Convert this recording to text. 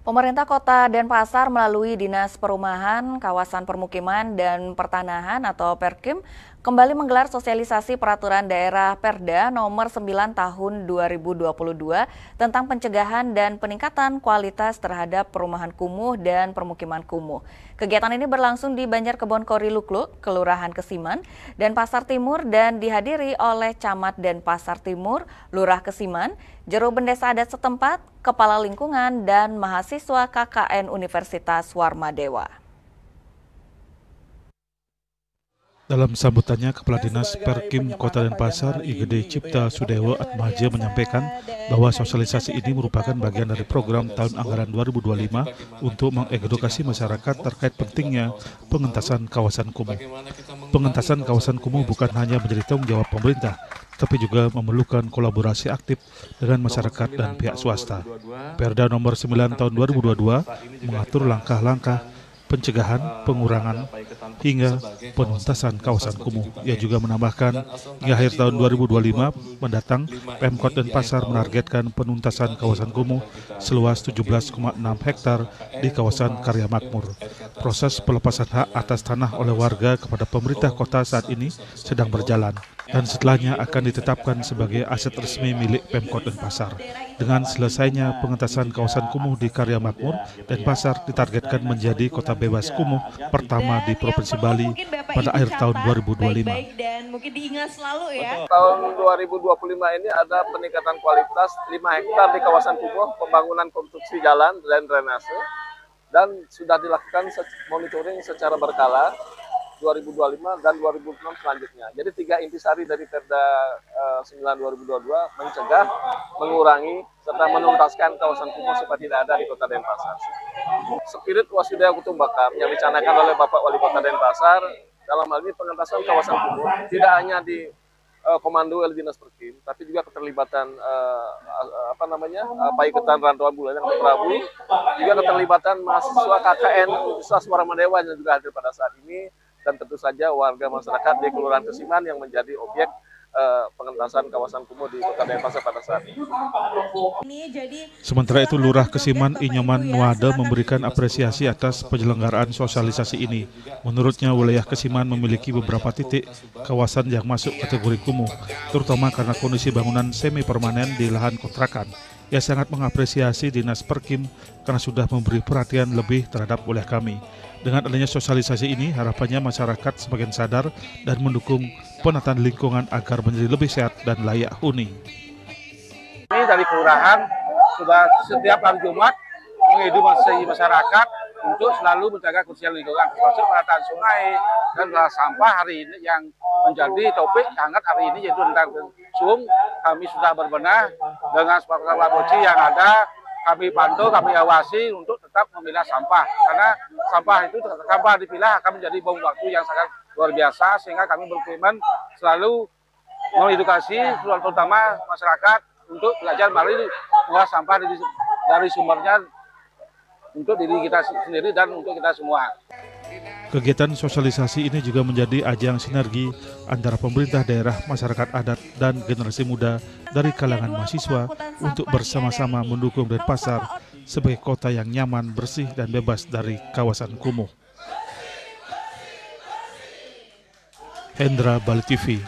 Pemerintah Kota Denpasar melalui Dinas Perumahan, Kawasan Permukiman, dan Pertanahan atau Perkim kembali menggelar sosialisasi peraturan daerah Perda nomor 9 tahun 2022 tentang pencegahan dan peningkatan kualitas terhadap perumahan kumuh dan permukiman kumuh. Kegiatan ini berlangsung di Banjarkebon Korilukluk, Kelurahan Kesiman, Denpasar Timur dan dihadiri oleh Camat Denpasar Timur, Lurah Kesiman, Juru Bendesa Adat setempat, Kepala Lingkungan, dan mahasiswa KKN Universitas Warmadewa. Dalam sambutannya, Kepala Dinas Perkim Kota Denpasar, IGD Cipta Sudewo Atmaja menyampaikan bahwa sosialisasi ini merupakan bagian dari program tahun anggaran 2025 untuk mengedukasi masyarakat terkait pentingnya pengentasan kawasan kumuh. Pengentasan kawasan kumuh bukan hanya menjadi tanggung jawab pemerintah, tapi juga memerlukan kolaborasi aktif dengan masyarakat dan pihak swasta. Perda nomor 9 tahun 2022 mengatur langkah-langkah pencegahan, pengurangan, hingga penuntasan kawasan kumuh. Ia juga menambahkan, hingga akhir tahun 2025 mendatang, Pemkot Denpasar menargetkan penuntasan kawasan kumuh seluas 17,6 hektar di kawasan Karya Makmur. Proses pelepasan hak atas tanah oleh warga kepada pemerintah kota saat ini sedang berjalan, dan setelahnya akan ditetapkan sebagai aset resmi milik Pemkot Denpasar. Dengan selesainya pengentasan kawasan kumuh di Karya Makmur, Denpasar ditargetkan menjadi kota bebas kumuh pertama di Provinsi Bali pada akhir tahun 2025. Dan mungkin diingat selalu ya. Tahun 2025 ini ada peningkatan kualitas 5 hektar di kawasan kumuh, pembangunan konstruksi jalan dan drainase, dan sudah dilakukan monitoring secara berkala 2025 dan 2026 selanjutnya. Jadi 3 intisari dari Perda 9 2022 mencegah, mengurangi, serta menuntaskan kawasan kumuh supaya tidak ada di Kota Denpasar. Spirit Wasudaya Kutumbakam yang dicanangkan oleh Bapak Wali Kota Denpasar dalam hal ini pengentasan kawasan kumuh tidak hanya di komando oleh Dinas Perkim, tapi juga keterlibatan Paiketan Rantauan Bulan yang Prabu, juga keterlibatan mahasiswa KKN Universitas Warmadewa yang juga hadir pada saat ini, dan tentu saja warga masyarakat di Kelurahan Kesiman yang menjadi objek pengentasan kawasan kumuh di Kota Denpasar pada saat ini. Sementara itu, Lurah Kesiman Inyoman Nuada memberikan apresiasi atas penyelenggaraan sosialisasi ini. Menurutnya, wilayah Kesiman memiliki beberapa titik kawasan yang masuk kategori kumuh, terutama karena kondisi bangunan semi permanen di lahan kontrakan. Ia sangat mengapresiasi Dinas Perkim karena sudah memberi perhatian lebih terhadap wilayah kami. Dengan adanya sosialisasi ini, harapannya masyarakat semakin sadar dan mendukung penataan lingkungan agar menjadi lebih sehat dan layak huni. Ini dari kelurahan sudah setiap hari Jumat mengedukasi masyarakat untuk selalu menjaga kebersihan lingkungan, termasuk penataan sungai dan sampah hari ini yang menjadi topik hangat hari ini, yaitu tentang sum. Kami sudah berbenah dengan laboratorium yang ada. Kami pantau, kami awasi untuk tetap memilah sampah, karena sampah itu tanpa dipilah akan menjadi bom waktu yang sangat luar biasa, sehingga kami berkomitmen selalu mengedukasi terutama masyarakat untuk belajar melalui mengolah sampah dari sumbernya untuk diri kita sendiri dan untuk kita semua. Kegiatan sosialisasi ini juga menjadi ajang sinergi antara pemerintah daerah, masyarakat adat, dan generasi muda dari kalangan mahasiswa untuk bersama-sama mendukung Denpasar sebagai kota yang nyaman, bersih, dan bebas dari kawasan kumuh. Hendra, Bali TV.